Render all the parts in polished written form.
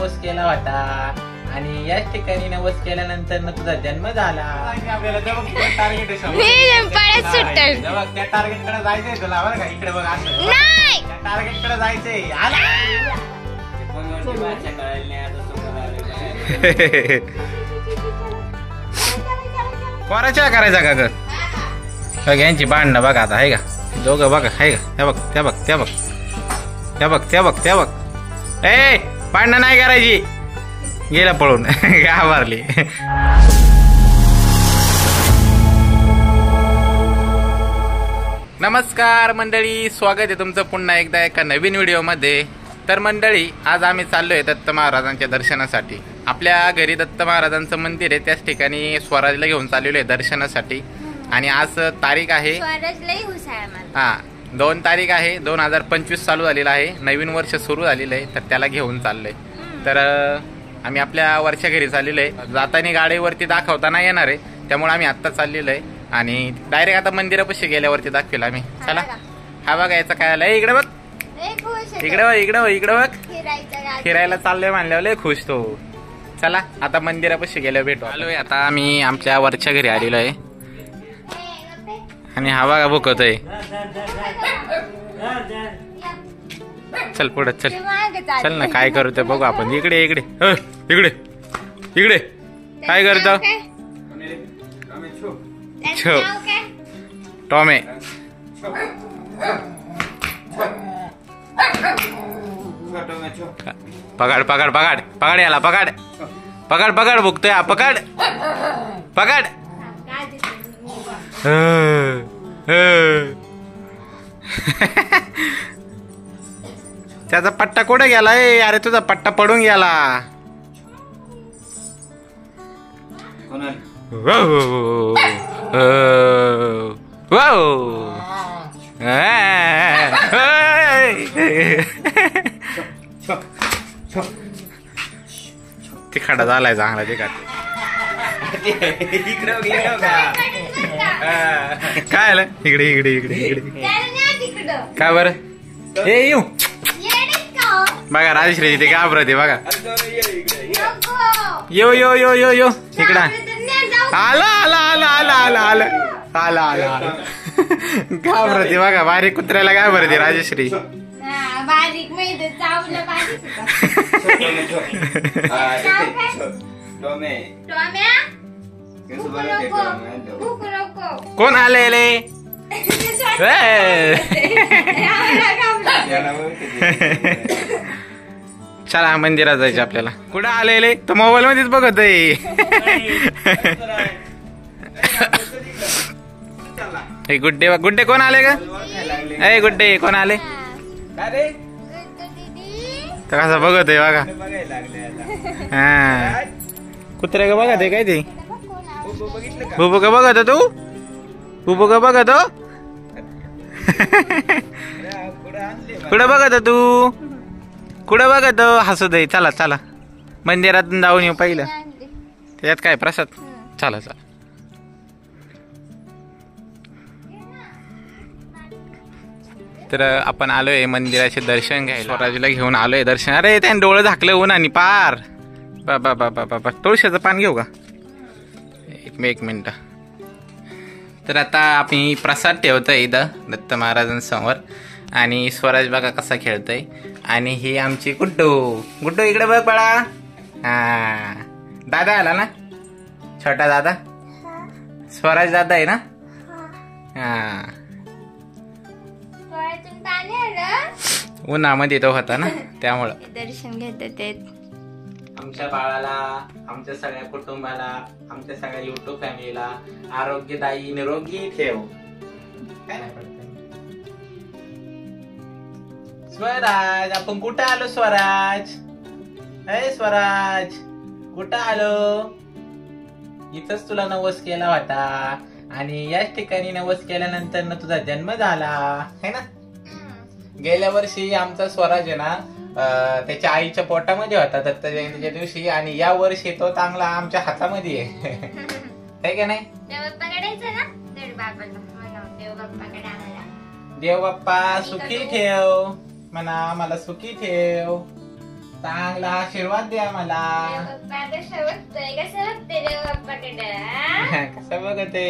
नवस केला होता आणि याच ठिकाणी नवस केल्यानंतर ना तुझा जन्म झाला. आपल्याला टार्गेट त्या टार्गेट कडे जायचंय तुला बरं का. इकडे बघ असं त्या टार्गेट कडे जायचंय. कोणाच्या करायचा का ग? बघ यांची भांडणं बघा आता आहे का दोघं बघा आहे का. त्या बघ त्या बघ त्या बघ त्या बघ त्या बघ त्या बघ. ए भांडणं नाही करायची. गेला पळून घाबरली. नमस्कार मंडळी, स्वागत आहे तुमचं पुन्हा एकदा एका नवीन व्हिडिओमध्ये. तर मंडळी, आज आम्ही चाललोय दत्त महाराजांच्या दर्शनासाठी. आपल्या घरी दत्त महाराजांचं मंदिर आहे, त्याच ठिकाणी स्वराजला घेऊन चाललेलो आहे दर्शनासाठी. आणि आज तारीख आहे 2 तारीख आहे 2025 चालू झालेला आहे. नवीन वर्ष सुरू झालेलं आहे, तर त्याला घेऊन चाललोय. तर आम्ही आपल्या वरच्या घरी चाललेलो आहे. जाताना गाडीवरती दाखवता नाही येणार आहे, त्यामुळे आम्ही आत्ता चाललेलो आहे आणि डायरेक्ट आता मंदिरापाशी गेल्यावरती दाखवेल आम्ही. चला. हा बघा याचा काय आला. इकडे बघ इकडे बघ इकडे बघ इकडे बघ. फिरायला चाललोय म्हणल्यावर लय खुश तो. चला आता मंदिरापाशी गेल्यावर भेटू. आलोय आता आम्ही आमच्या वरच्या घरी आलेलो आहे आणि हा बघा भुकतोय. चल पुढे चल चल ना. काय करू ते बघू आपण. इकडे इकडे इकडे इकडे काय करतो. टॉमे पकड पकड पकड पकड याला पकड पकड पकड भुकतोय. पकड पकड. त्याचा पट्टा कुठे गेला. अरे तुझा पट्टा पडून गेला. तिखट झालाय चांगला. तिखट काय आलं. इकडे इकडे इकडे इकडे काय बरं. हे येऊ बघा राजश्री ते घाबरते बघा. यो यो यो यो यो इकडं आला आला आला आला आला आला आला आला आला. घाबरते बघा. बारीक कुत्र्याला घाबरते राजश्री. कोण आलेले. चला मंदिरात जायचं आपल्याला. कुठं आलेले तर मोबाईल मध्येच बघत आहे. गुड्डे गुड्डे कोण आले का. ए गुड्डे कोण आले. तर कसं बघत आहे बघा. हा कुत्र्या का बघत आहे काय ते. बुबू का बघत तू. बुबू का बघत. कुठं बघत तू. कुठं बघत हसू दे. चला चला मंदिरात जाऊन येऊ पहिलं. त्याच्यात काय प्रसाद. चला चला. तर आपण आलोय मंदिराचे दर्शन घ्यायला. स्वराजला घेऊन आलोय दर्शन. अरे त्याने डोळं झाकलं उन्हाने पार. बाबा बाबा बाबा. तुळशीचं पान घेऊ का. एक मिनिट. तर आता आम्ही प्रसाद ठेवतोय इथं दत्त महाराजांसमोर आणि स्वराज बघा कसा खेळतोय. आणि ही आमची गुड्डू. गुड्डू इकडे बघ बाळा. हा दादा आला ना. छोटा दादा स्वराज दादा आहे ना. हा उन्हामध्ये तो होता ना त्यामुळं दर्शन घेतात ते. आमच्या बाळाला, आमच्या सगळ्या कुटुंबाला, आमच्या सगळ्या युट्यूब फॅमिलीला आरोग्यदायी निरोगी ठेव. काय नाही पडत. स्वराज आपण कुठं आलो. स्वराज हे स्वराज कुठं आलो. इथंच तुला नवस केला होता आणि याच ठिकाणी नवस केल्यानंतर ना तुझा जन्म झाला है ना. गेल्या वर्षी आमचा स्वराज आहे ना त्याच्या आईच्या पोटामध्ये होता दत्त जयंतीच्या दिवशी आणि या वर्षी तो चांगला आमच्या हातामध्ये आहे का नाही. देव बाप्पा सुखी ठेव म्हणा. मला सुखी ठेव. चांगला आशीर्वाद द्या मला. कसं बघते रे बाप्पाकडे? कसं बघते.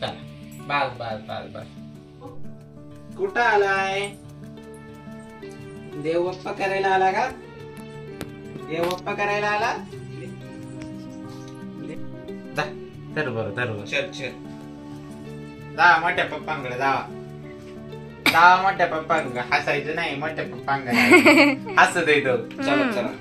चला बस बस बस बस. कुठं आलाय? देव बाप्पा करायला आला का? देव बाप्पा करायला आला? धर बरं धर बरं. चल चल जा मोठ्या पप्पांकडे जावा. जावा मोठ्या पप्पांकडे. हसायचं नाही मोठ्या पप्पांकडे. हसत येतो. चला चला.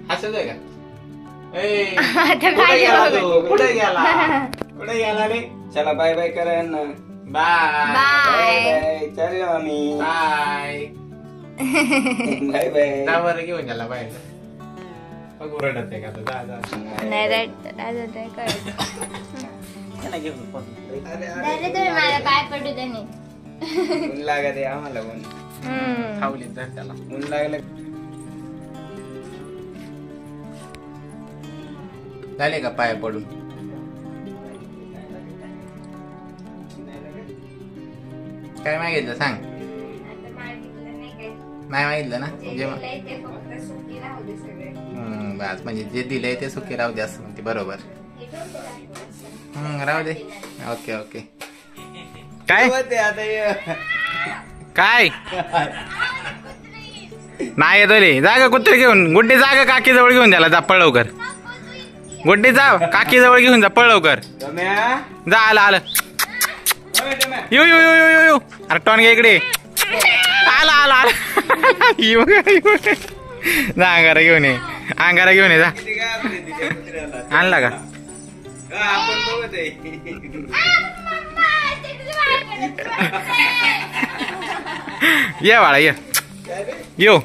हसत आहे का? कुठे गेला? कुठे गेला रे? चला बाय बाय करा यांना. Bye bye. चाललो आम्ही. Bye bye bye. जा बरं घेऊन गेला बाहेर. बघ ओरडत आहे का तो. जा जा. नाही अजून काय करायचं. तुम्ही मला पाय पडू दे नीट. ऊन लागत आहे आम्हाला. ऊन खावली धर त्याला. ऊन लागलं. झाले का पाय पडून? काय मागितलं सांग. नाही मागितलं ना जेव्हा. बस म्हणजे जे दिलंय ते सुखी राहू दे असं म्हणते. बरोबर. राहू दे. Okay okay. काय काय नाही येतो रे. जागा कुत्रे घेऊन. गुड्डी जागा काकी जवळ घेऊन द्याला. जा पळ लवकर. गुड्डी जा काकी जवळ घेऊन जा. पळ लवकर. जा आलं आलं. येऊ येऊ येऊ येऊ येऊ. अरे टॉन घे इकडे. आला आला आला. येऊ येऊ. जा अंगारा घेऊन ये. अंगारा घेऊन ये जा. आणला का? ये बाळा ये. येऊ.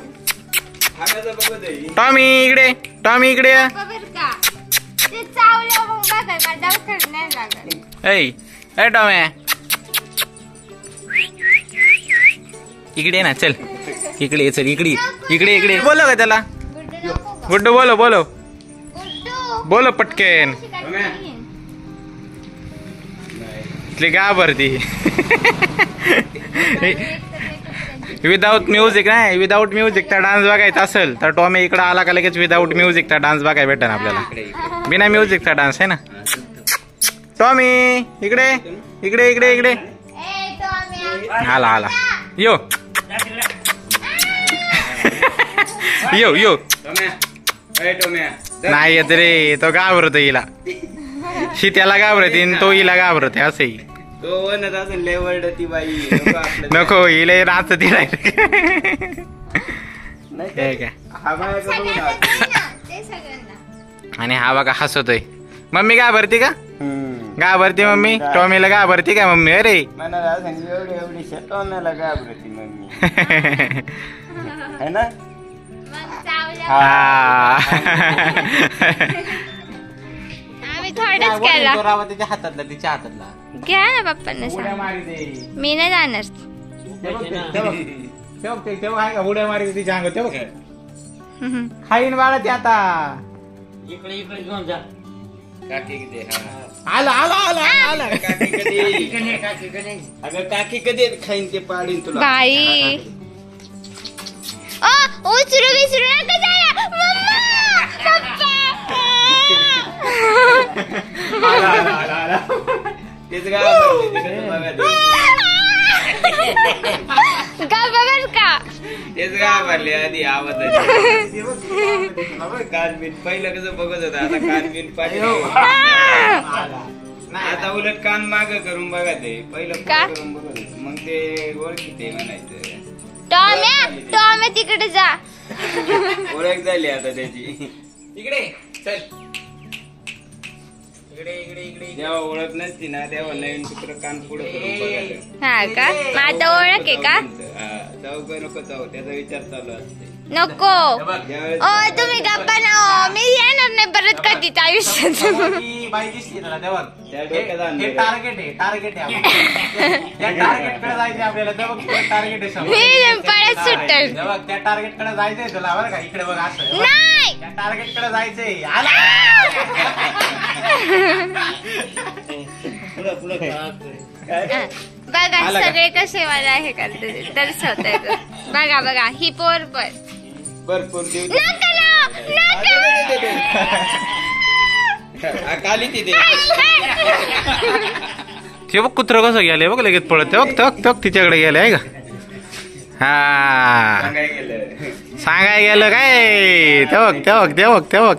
टॉमी इकडे. टॉमी इकडे. ए टॉमी इकडे ना. चल इकडे. चल इकडे इकडे इकडे. बोलो का त्याला? गुड्डू बोलो बोलो बोलो पटकेन. इथली घाबरती. विदाऊट म्युझिक नाही. विदाऊट म्युझिकचा डान्स बघायचा असेल तर टॉमी इकडे आला का लगेच विदाऊट म्युझिकचा डान्स बघायला भेटेल आपल्याला. बिना म्युझिकचा डान्स आहे ना. टॉमी इकडे इकडे इकडे इकडे. आला आला. यो यो यो. नाही येत रे. तो घाबरतो हिला. शीत्याला घाबरते तो हिला घाबरते. असंही नको हिला नाचती आणि हा बघा हसतोय. मम्मी घाबरती का? घाबरती मम्मी. टॉमीला घाबरती का मम्मी? अरे टॉमीला घाबरती मम्मी है ना. आम्ही थोडंच केला. त्याच्या हातातला तिच्या हातातला घ्या ना पप्पांना सांग. मी नाही जाणार. तेव्हा का उड्या मारी तिच्या अंगात. तेव्हा खाईन बाळा ते आता. इकडे इकडे घेऊन जा. काकी किती आला आला आला आला. अगं काकी कधी खाईन ते पाडीन तुला. बाई उचलू विसरू नका जाया. मम्मा तेच घाबरले. तेच घाबरले आधी आवाज. कानबिन पहिलं कसं बघत होता. आता कानबिन पाहिजे. आता उलट कान माग करून बघा. ते पहिलं करून बघत होत. मग ते ओळखीते म्हणायचं. टॉमी तिकडे जा. ओळख झाली आता त्याची. इकडे चल. इकडे इकडे इकडे. जेव्हा ओळख नसती ना तेव्हा नवीन कुत्र कान पुढे करून बघायला. हा का? मग आता ओळख आहे का? जाऊ का नको जाऊ त्याचा विचार चालू असते. नको. तुम्ही गप्पा ना. मी येणार नाही परत कधीच आयुष्यात. बाई दिसते त्याला तेव्हा. त्या डोक्यात आणलं. टार्गेट आहे. टार्गेट आहे त्या टार्गेट कडे जायचं आपल्याला. तेव्हा टार्गेट आहे समोर. मी पळत सुटेल. तेव्हा त्या टार्गेट कडे जायचंय तुला बरं का. इकडे बघ असं. नाही त्या टार्गेट कडे जायचंय. आला पुढं पुढं बघा आला का? सगळे कसे मला हे करते दर्शवत बघा बघा ही पोर पण भरपूर देऊ नका ना, नका. खाली तिथे ते बघ कुत्र कसं गेले बघ लगेच पळत ते बघ ते बघ तिच्याकडे गेले आहे का हा सांगाय गेलं सांगाय गेलं काय ते बघ ते बघ ते बघ ते बघ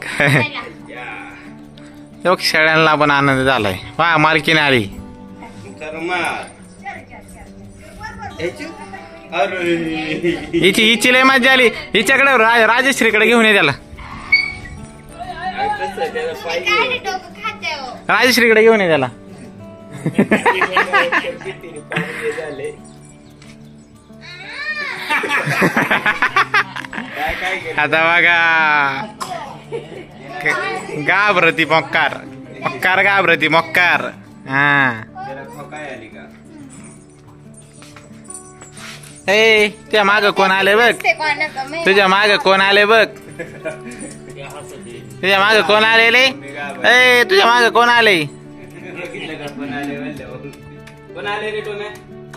ते बघ शेळ्यांना पण आनंद झालाय वा मालकीने आली तर मार अरे हिची लय मजा आली हिच्याकडे राजश्रीकडे घेऊन ये त्याला कसं त्याला पाहिजे काय डोकं खाते हो. राजश्रीकडे घेऊन ये त्याला झाले काय केलं आता बघा घाबरती मक्कार मक्कार घाबरती मक्कार हा त्याला खोकाय आली का ए तुझ्या माग कोण आले बघ ते कोणाचं माहित. तुझ्या माग कोण आले बघ तुझ्या माग कोण आलेले ए तुझ्या माग कोण आले बघितलं का कोण आले म्हणलं कोण आले रे टोम्या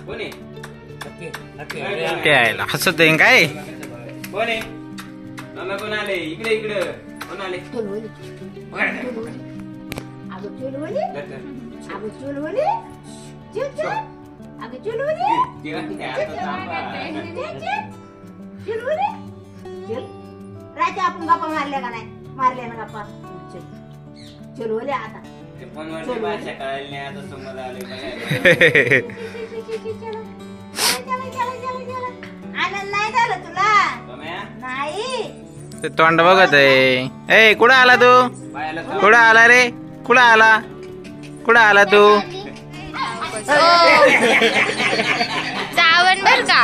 कोण आहे ते आयला हसत आहे काय कोण आहे टोम्या कोण आले इकडे इकडे कोण आले राजा आपण गप्पा मारल्या का नाही मारल्या ना गप्पा चल बोले आता फोनवरची भाषा कळायला नाही आता समोर आले बघायला. आनंद नाही झाला तुला टोम्या नाही ते तोंड बघत आहे ए कुठं आला तू पायाला कुठं आला रे कुठं आला कुठं आला तू ओ. चावण बर का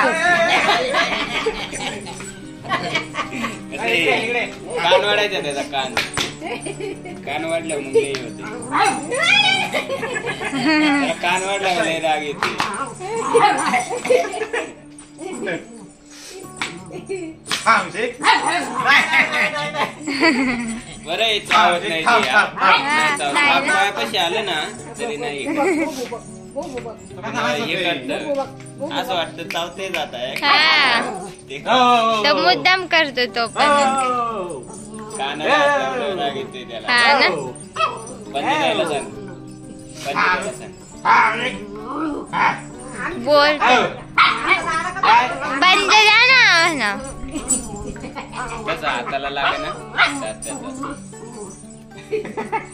इकडे कान वाढायचा त्याचा कान कान वाढलं मग लई होते त्याला कान वाढला लई राग येते बरं आहे, चावत नाही ते, हा? नाही चावत. आप पायापाशी आलं ना तरी नाही हे करत असं वाटतं चावते जात आहे हा ते तो मुद्दाम करतो तो पण कानाला असल्यामुळे राग येते त्याला हा ना बंद द्यायला सांग बंद द्यायला सांग बोल बंद द्या ना कसं हाताला लागे ना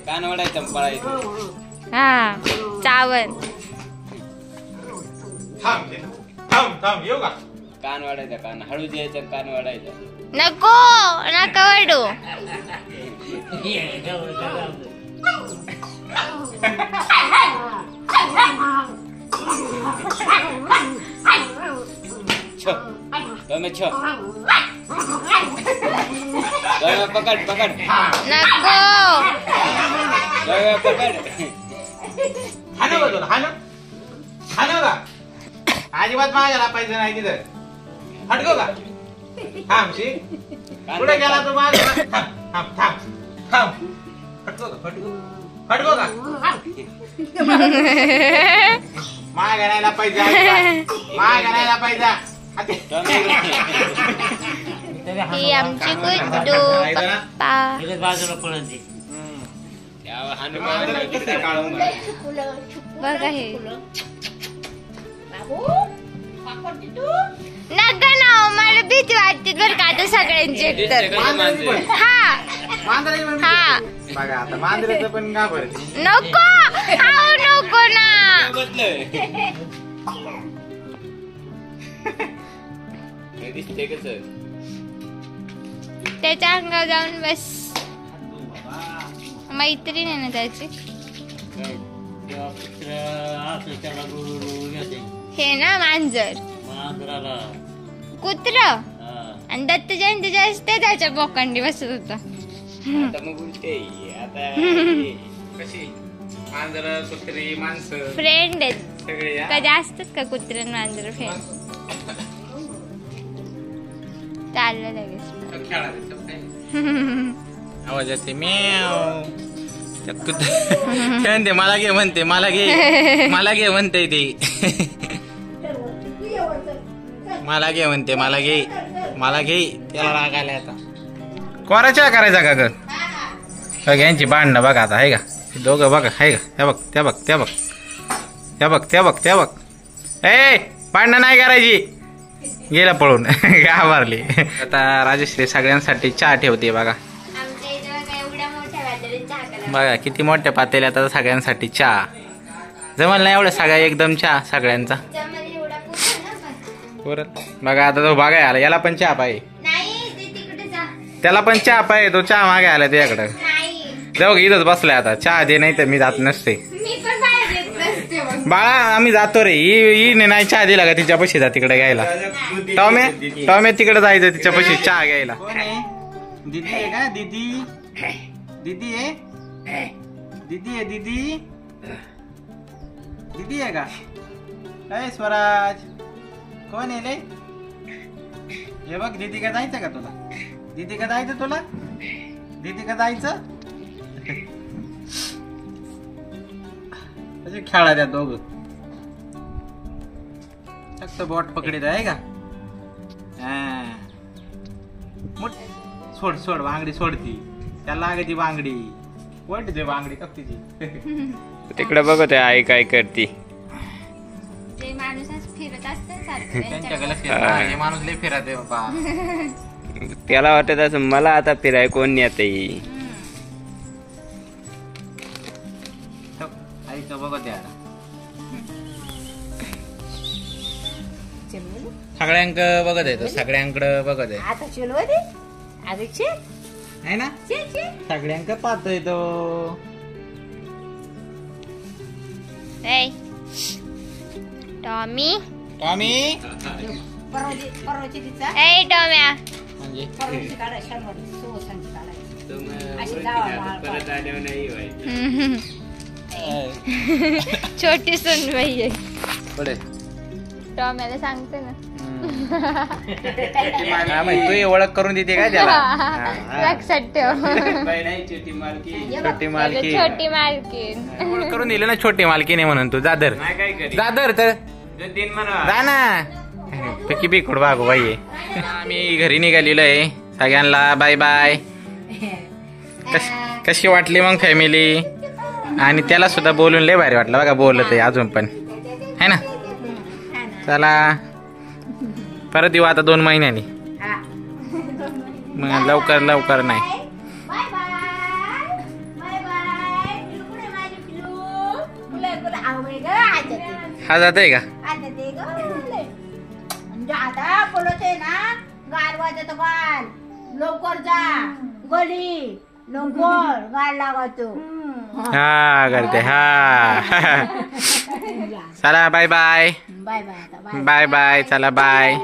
कान वाढायचं पळायचं हा चावण कान वाढायचा कान हळू द्यायचं कान वाढायचा नको नका वाढू छ તમે છો તમે પકડ પકડ नको તમે પકડ हानो बदल हानो हानो का अजिबात मागायला पाहिजे नाही तिथं हटको का थांबशी कुठे गेला तू माग थांब थांब थांब हटको का हटको का मागायला पाहिजे मागायला पाहिजे ही आमची गुड्डू पप्पा बघा हे नका ना मला भीती वाटते बरं का आता सगळ्यांची एकतर हा हा बघा आता मांजराचं पण घाबरते नको आऊ नको ना दिसते कस त्याच्या अंगावर जाऊन बस मैत्रीण आहे ना त्याची हे ना मांजर कुत्र आणि दत्त जयंतीच्या असते त्याच्या बोकांडी बसत होता आता मग उलटे आता कशी मांजर कुत्री माणसं फ्रेंड आहेत सगळे या. कधी असतात का कुत्र आणि मांजर फ्रेंड चाललं लगेच आवाज येते म्याव म्हणते मला घे म्हणते मला घे मला घे म्हणते ती मला घे म्हणते, मला घे, मला घे. त्याला रागायला आता कोरा चहा करायचा का ग? बघ यांची भांडणं बघा आता, आहे का? दोघं बघा, आहे का? त्या बघ, त्या बघ, त्या बघ, त्या बघ, त्या बघ, त्या बघ. ए भांडणं नाही करायची. गेला पळून. घाबरली. आता राजश्री सगळ्यांसाठी चहा ठेवते बघा. आमच्या इथे बघा एवढ्या मोठ्या पातेल्यात चहा करायला. बघा किती मोठ्या पातेल्यात आता सगळ्यांसाठी चहा. जमल नाही एवढं सगळ्या एकदम चहा सगळ्यांचा. त्याच्यामध्ये एवढा पूर्ण ना पण. परत बघा आता तो बघाय आला, याला पण चहा पाहिजे. नाही ते तिकडे जा. त्याला पण चहा पाहिजे, तो चहा मागे आला त्याच्याकडे. नाही जाऊ इथंच बसलाय आता. चहा दे, नाही तर मी जात नसते. मी पण बाहेर येत नसते मग. बाळा आम्ही जातो रे. ही नाही चहा दिला का तिच्या पैसे जा तिकडे घ्यायला. टॉमे तिकडे जायचं तिच्या पैसे चहा घ्यायला. दीदी आहे का? दीदी दीदी आहे, दीदी आहे, दीदी दीदी आहे का? काय स्वराज कोण आहे रे? हे बघ दीदी का जायचं का तुला? दीदी का जायचं तुला? दीदी का जायचं? खेळा द्या दोघं. फक्त बॉट पकडीत आहे का? सोड सोड बांगडी सोडती. त्याला लागायची बांगडी. वाट दे बांगडी कपतीची. तिकडे बघत आहे आई काय करती. ते माणूस असं फिरत असतं सारखं त्यांच्याकडे त्यांच्याकडे. हे माणूस लय फिरत आहे बाबा. त्याला वाटत असं मला आता फिराय कोण नेत. आईचं बघत आहे. सगळ्यांक बघत आहे तो, सगळ्यांकडे बघत आहे. आता चलो दे अरे छे आहे ना? छे छे सगळ्यांक पाहतोय तो. ए टॉमी, टॉमी परवाची तिचा ए टॉम्या. म्हणजे परवाची काढा शनिवारी सोसांची काढायची अशी जावा परत आल्यावर नाही व्हायचं. छोटी सुनबाई आहे. पुढे टॉम्याला सांगते ना. हा, मग तू ओळख करून देते काय त्याला? लक्षात ठेव. नाही छोटी मालकी. छोटी मालकी छोटी मालकीन. ओळख करून दिली ना छोटी मालकीने म्हणून. तू जादर नाही काय करी. जादर तर दिन म्हणा. जा ना. पिकी बिकोड बागो बाई. आम्ही घरी निघालेलो आहे. सगळ्यांना बाय बाय. कशी वाटली मग फॅमिली? आणि त्याला सुद्धा बोलून लय भारी वाटलं बघा. बोलत आहे अजून पण, है ना? चला परत येऊ आता 2 महिन्यांनी. मग लवकर लवकर नाही. Bye bye bye bye. पिलू कुठे माझी पिलू? तुला तुला आवडे ग आजते. हा जात आहे का? आजते ग. म्हणजे आता बोलत आहे ना गाल वाजत गाल. लवकर जा गडी लवकर गाल लावतो. हा करते हा. चला बाय बाय. बाय बाय आता बाय बाय बाय. चला बाय.